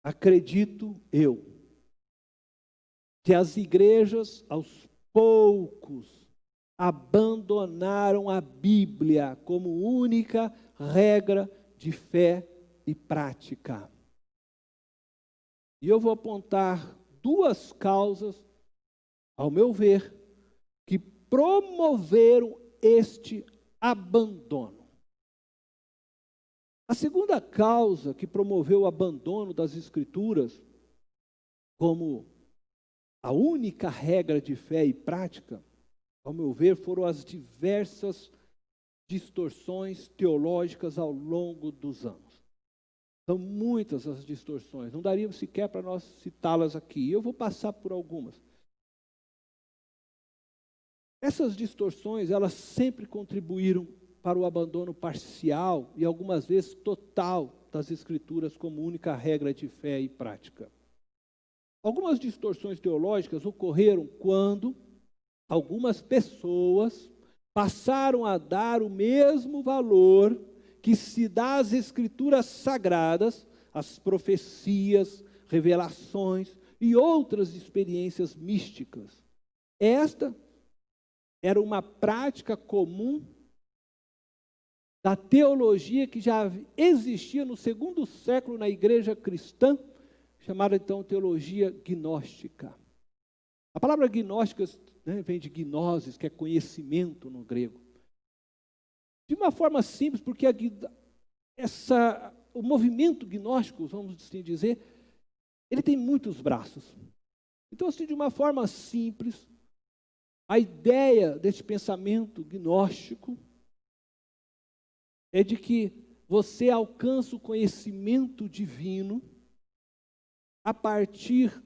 acredito eu, que as igrejas, aos poucos, abandonaram a Bíblia como única regra de fé e prática. E eu vou apontar duas causas, ao meu ver, que promoveram este abandono. A segunda causa que promoveu o abandono das Escrituras como a única regra de fé e prática, ao meu ver, foram as diversas distorções teológicas ao longo dos anos. São muitas as distorções, não daria sequer para nós citá-las aqui. Eu vou passar por algumas. Essas distorções, elas sempre contribuíram para o abandono parcial e algumas vezes total das Escrituras como única regra de fé e prática. Algumas distorções teológicas ocorreram quando algumas pessoas passaram a dar o mesmo valor que se dá às Escrituras sagradas, às profecias, revelações e outras experiências místicas. Esta era uma prática comum da teologia que já existia no segundo século na igreja cristã, chamada então teologia gnóstica. A palavra gnóstica, né, vem de gnosis, que é conhecimento no grego. De uma forma simples, porque o movimento gnóstico, vamos assim dizer, ele tem muitos braços. Então, assim, de uma forma simples, a ideia deste pensamento gnóstico é de que você alcança o conhecimento divino a partir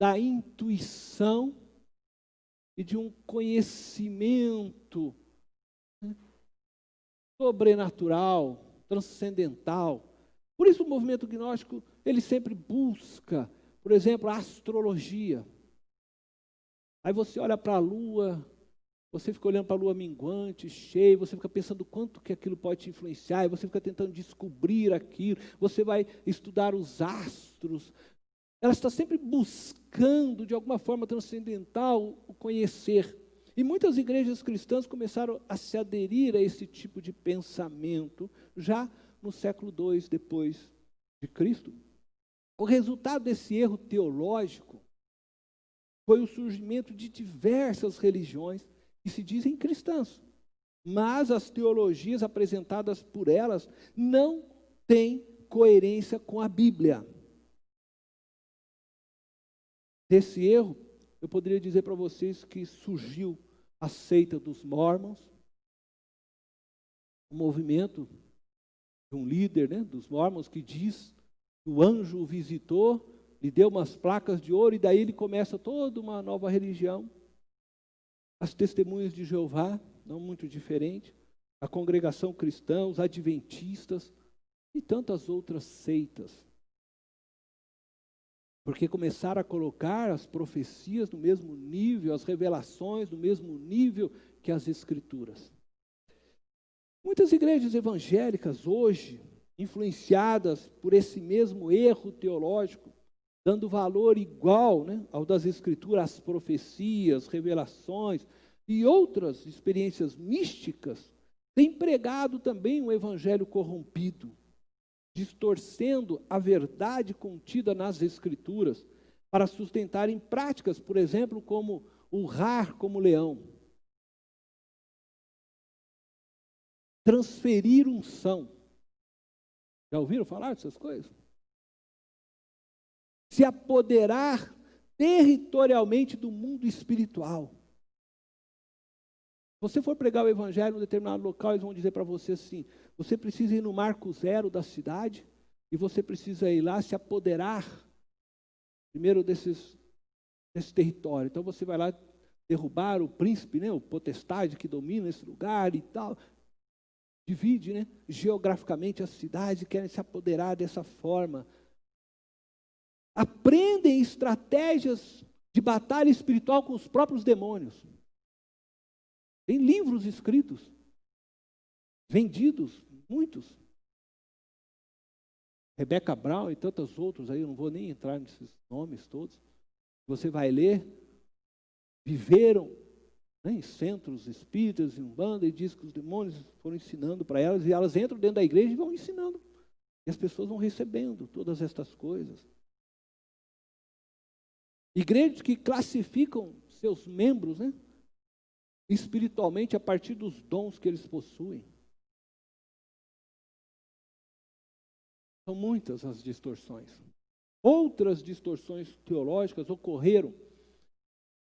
da intuição e de um conhecimento sobrenatural, transcendental. Por isso o movimento gnóstico, ele sempre busca, por exemplo, a astrologia. Aí você olha para a lua, você fica olhando para a lua minguante, cheia, você fica pensando quanto que aquilo pode te influenciar, e você fica tentando descobrir aquilo, você vai estudar os astros. Ela está sempre buscando, de alguma forma transcendental, o conhecer. E muitas igrejas cristãs começaram a se aderir a esse tipo de pensamento, já no século II depois de Cristo. O resultado desse erro teológico foi o surgimento de diversas religiões que se dizem cristãs, mas as teologias apresentadas por elas não têm coerência com a Bíblia. Desse erro, eu poderia dizer para vocês que surgiu a seita dos Mormons, um movimento de um líder, né, dos Mormons, que diz que o anjo o visitou, lhe deu umas placas de ouro, e daí ele começa toda uma nova religião. As testemunhas de Jeová, não muito diferente, a congregação cristã, os adventistas e tantas outras seitas. Porque começaram a colocar as profecias no mesmo nível, as revelações no mesmo nível que as Escrituras. Muitas igrejas evangélicas hoje, influenciadas por esse mesmo erro teológico, dando valor igual, né, ao das Escrituras, às profecias, revelações e outras experiências místicas, têm pregado também um evangelho corrompido, distorcendo a verdade contida nas Escrituras para sustentarem práticas, por exemplo, como urrar como leão, transferir unção. Já ouviram falar dessas coisas? Se apoderar territorialmente do mundo espiritual. Se você for pregar o evangelho em um determinado local, eles vão dizer para você assim: você precisa ir no marco zero da cidade e você precisa ir lá se apoderar primeiro desse território. Então você vai lá derrubar o príncipe, né, o potestade que domina esse lugar e tal. Divide, né, geograficamente a cidade, querem se apoderar dessa forma. Aprendem estratégias de batalha espiritual com os próprios demônios. Tem livros escritos, vendidos, muitos. Rebecca Brown e tantos outros aí, eu não vou nem entrar nesses nomes todos. Você vai ler, viveram, né, em centros espíritas, em umbanda, e diz que os demônios foram ensinando para elas, e elas entram dentro da igreja e vão ensinando. E as pessoas vão recebendo todas estas coisas. Igrejas que classificam seus membros, né, espiritualmente a partir dos dons que eles possuem. São muitas as distorções. Outras distorções teológicas ocorreram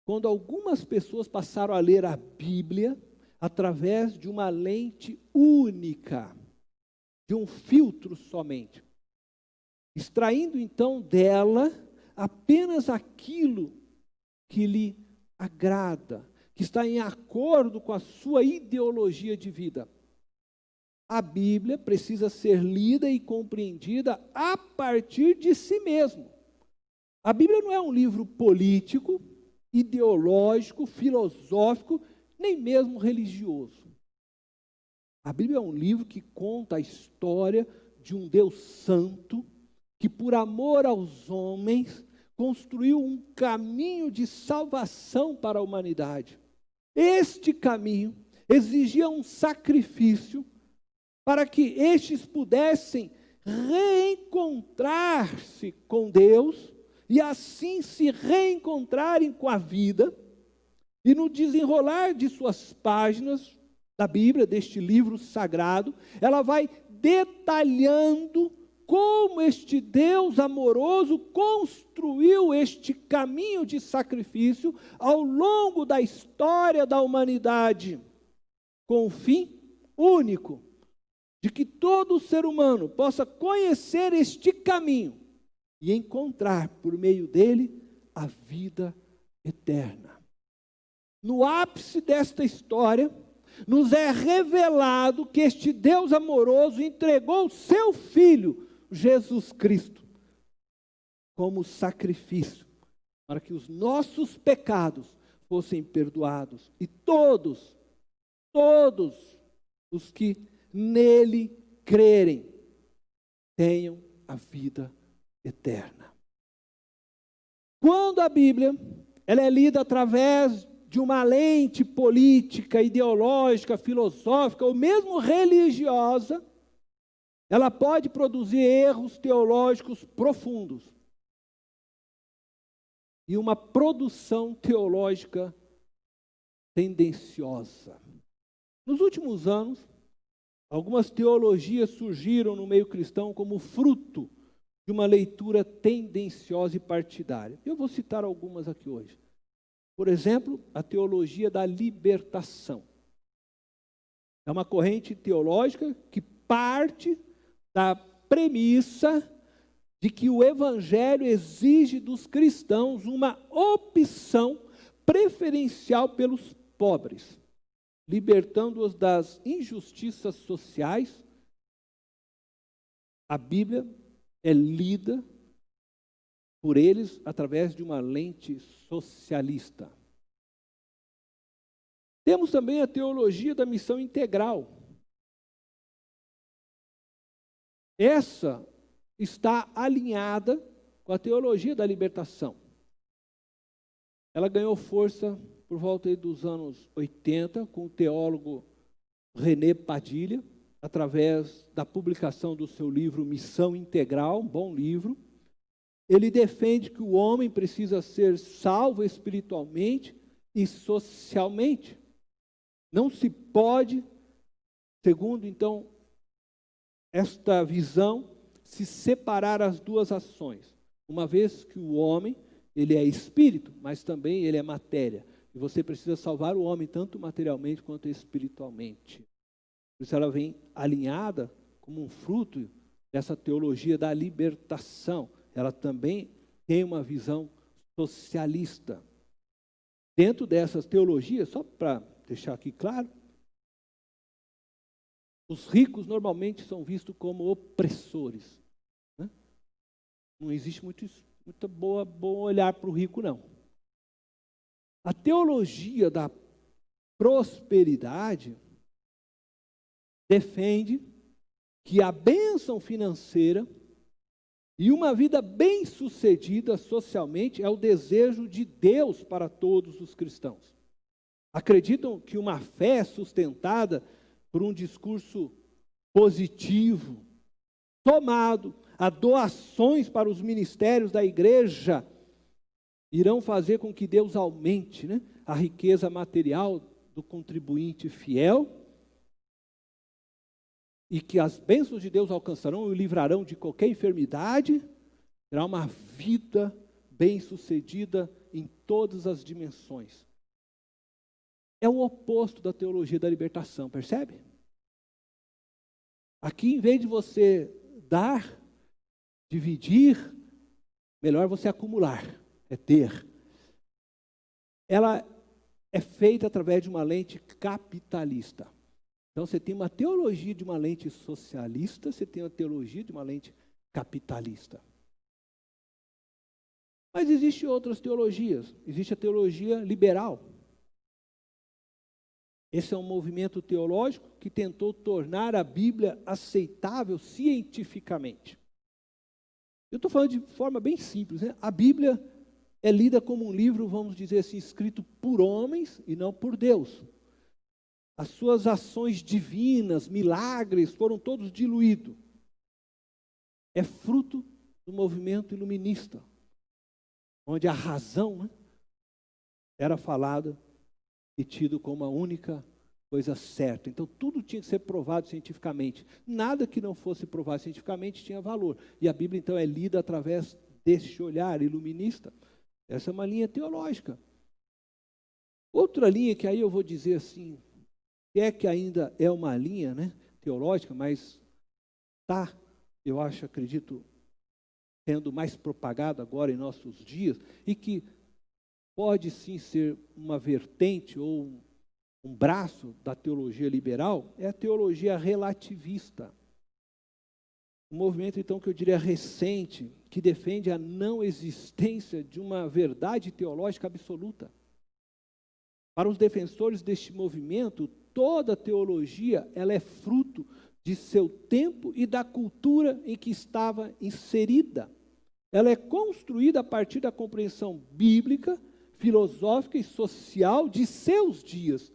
quando algumas pessoas passaram a ler a Bíblia através de uma lente única, de um filtro somente, extraindo então dela apenas aquilo que lhe agrada, que está em acordo com a sua ideologia de vida. A Bíblia precisa ser lida e compreendida a partir de si mesmo. A Bíblia não é um livro político, ideológico, filosófico, nem mesmo religioso. A Bíblia é um livro que conta a história de um Deus santo, que por amor aos homens, construiu um caminho de salvação para a humanidade. Este caminho exigia um sacrifício para que estes pudessem reencontrar-se com Deus e assim se reencontrarem com a vida. E no desenrolar de suas páginas da Bíblia, deste livro sagrado, ela vai detalhando como este Deus amoroso construiu este caminho de sacrifício ao longo da história da humanidade, com o fim único de que todo ser humano possa conhecer este caminho e encontrar por meio dele a vida eterna. No ápice desta história, nos é revelado que este Deus amoroso entregou o seu Filho, Jesus Cristo, como sacrifício, para que os nossos pecados fossem perdoados. E todos os que nele crerem, tenham a vida eterna. Quando a Bíblia ela é lida através de uma lente política, ideológica, filosófica, ou mesmo religiosa, ela pode produzir erros teológicos profundos e uma produção teológica tendenciosa. Nos últimos anos, algumas teologias surgiram no meio cristão como fruto de uma leitura tendenciosa e partidária. Eu vou citar algumas aqui hoje. Por exemplo, a teologia da libertação. É uma corrente teológica que parte da premissa de que o Evangelho exige dos cristãos uma opção preferencial pelos pobres, libertando-os das injustiças sociais. A Bíblia é lida por eles através de uma lente socialista. Temos também a teologia da missão integral. Essa está alinhada com a teologia da libertação. Ela ganhou força por volta aí dos anos 80, com o teólogo René Padilha, através da publicação do seu livro Missão Integral, um bom livro. Ele defende que o homem precisa ser salvo espiritualmente e socialmente. Não se pode, segundo então esta visão, se separar as duas ações, uma vez que o homem ele é espírito, mas também ele é matéria. E você precisa salvar o homem tanto materialmente quanto espiritualmente. Por isso ela vem alinhada como um fruto dessa teologia da libertação. Ela também tem uma visão socialista. Dentro dessas teologias, só para deixar aqui claro, os ricos normalmente são vistos como opressores, né? Não existe muito bom olhar para o rico, não. A teologia da prosperidade defende que a bênção financeira E uma vida bem-sucedida socialmente é o desejo de Deus para todos os cristãos. Acreditam que uma fé sustentada por um discurso positivo, tomado a doações para os ministérios da igreja, irão fazer com que Deus aumente, né, a riqueza material do contribuinte fiel, e que as bênçãos de Deus alcançarão e o livrarão de qualquer enfermidade, terá uma vida bem-sucedida em todas as dimensões. É o oposto da teologia da libertação, percebe? Aqui, em vez de você dar, dividir, melhor você acumular, é ter. Ela é feita através de uma lente capitalista. Então, você tem uma teologia de uma lente socialista, você tem uma teologia de uma lente capitalista. Mas existem outras teologias. Existe a teologia liberal. Esse é um movimento teológico que tentou tornar a Bíblia aceitável cientificamente. Eu estou falando de forma bem simples, né? A Bíblia é lida como um livro, vamos dizer assim, escrito por homens e não por Deus. As suas ações divinas, milagres, foram todos diluídos. É fruto do movimento iluminista, onde a razão, né, era falada e tido como a única coisa certa. Então, tudo tinha que ser provado cientificamente. Nada que não fosse provado cientificamente tinha valor. E a Bíblia, então, é lida através deste olhar iluminista. Essa é uma linha teológica. Outra linha que aí eu vou dizer assim, que ainda é uma linha, né, teológica, mas está, eu acho, acredito, sendo mais propagada agora em nossos dias, e que pode sim ser uma vertente ou um braço da teologia liberal, é a teologia relativista. Um movimento, então, que eu diria recente, que defende a não existência de uma verdade teológica absoluta. Para os defensores deste movimento, toda teologia ela é fruto de seu tempo e da cultura em que estava inserida. Ela é construída a partir da compreensão bíblica, filosófica e social de seus dias.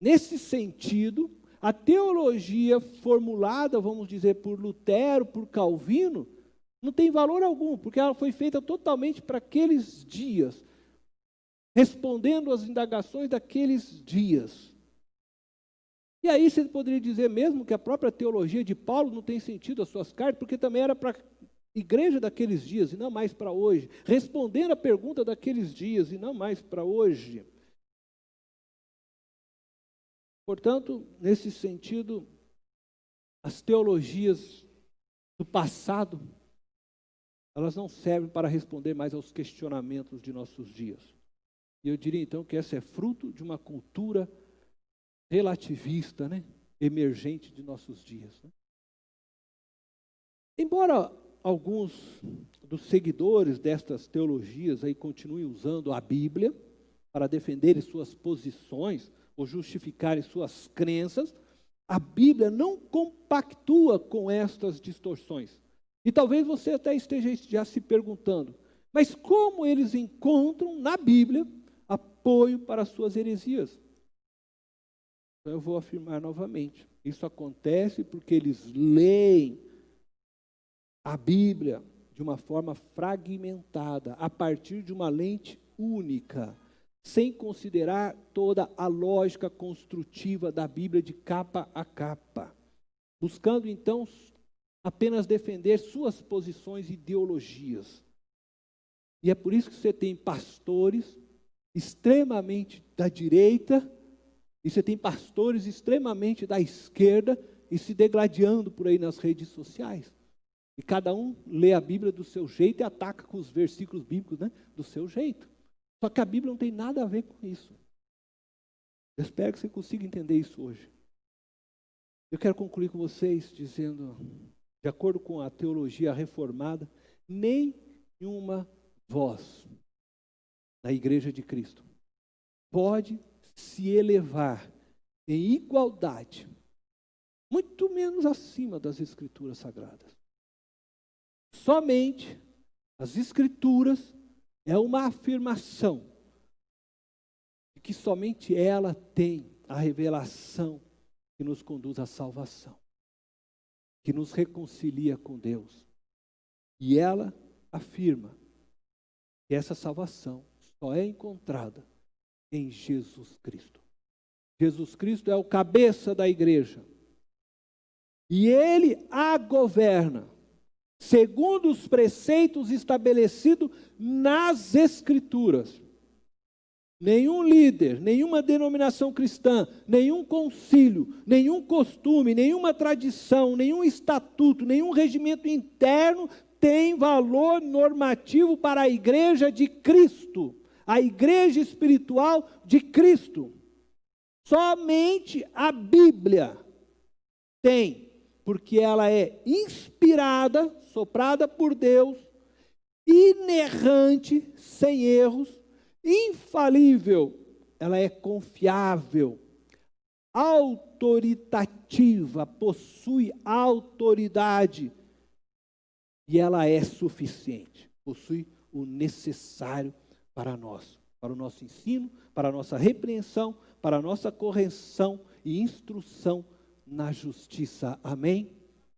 Nesse sentido, a teologia formulada, vamos dizer, por Lutero, por Calvino, não tem valor algum, porque ela foi feita totalmente para aqueles dias, respondendo às indagações daqueles dias. E aí você poderia dizer mesmo que a própria teologia de Paulo não tem sentido as suas cartas, porque também era para igreja daqueles dias e não mais para hoje, respondendo a pergunta daqueles dias e não mais para hoje. Portanto, nesse sentido, as teologias do passado, elas não servem para responder mais aos questionamentos de nossos dias. E eu diria então que essa é fruto de uma cultura relativista, né, emergente de nossos dias, né? Embora alguns dos seguidores destas teologias aí continuem usando a Bíblia para defenderem suas posições ou justificarem suas crenças, a Bíblia não compactua com estas distorções. E talvez você até esteja já se perguntando, mas como eles encontram na Bíblia apoio para suas heresias? Então eu vou afirmar novamente, isso acontece porque eles leem a Bíblia de uma forma fragmentada, a partir de uma lente única, sem considerar toda a lógica construtiva da Bíblia de capa a capa, buscando então apenas defender suas posições e ideologias. E é por isso que você tem pastores extremamente da direita, e você tem pastores extremamente da esquerda, e se degladiando por aí nas redes sociais. E cada um lê a Bíblia do seu jeito e ataca com os versículos bíblicos, né, do seu jeito. Só que a Bíblia não tem nada a ver com isso. Eu espero que você consiga entender isso hoje. Eu quero concluir com vocês dizendo, de acordo com a teologia reformada, nenhuma voz da Igreja de Cristo pode se elevar em igualdade, muito menos acima das Escrituras Sagradas. Somente as Escrituras é uma afirmação de que somente ela tem a revelação que nos conduz à salvação, que nos reconcilia com Deus. E ela afirma que essa salvação só é encontrada em Jesus Cristo. Jesus Cristo é o cabeça da igreja. E Ele a governa, segundo os preceitos estabelecidos nas Escrituras. Nenhum líder, nenhuma denominação cristã, nenhum concílio, nenhum costume, nenhuma tradição, nenhum estatuto, nenhum regimento interno tem valor normativo para a igreja de Cristo, a igreja espiritual de Cristo. Somente a Bíblia tem, porque ela é inspirada, soprada por Deus, inerrante, sem erros, infalível, ela é confiável, autoritativa, possui autoridade e ela é suficiente, possui o necessário para nós, para o nosso ensino, para a nossa repreensão, para a nossa correção e instrução na justiça. Amém?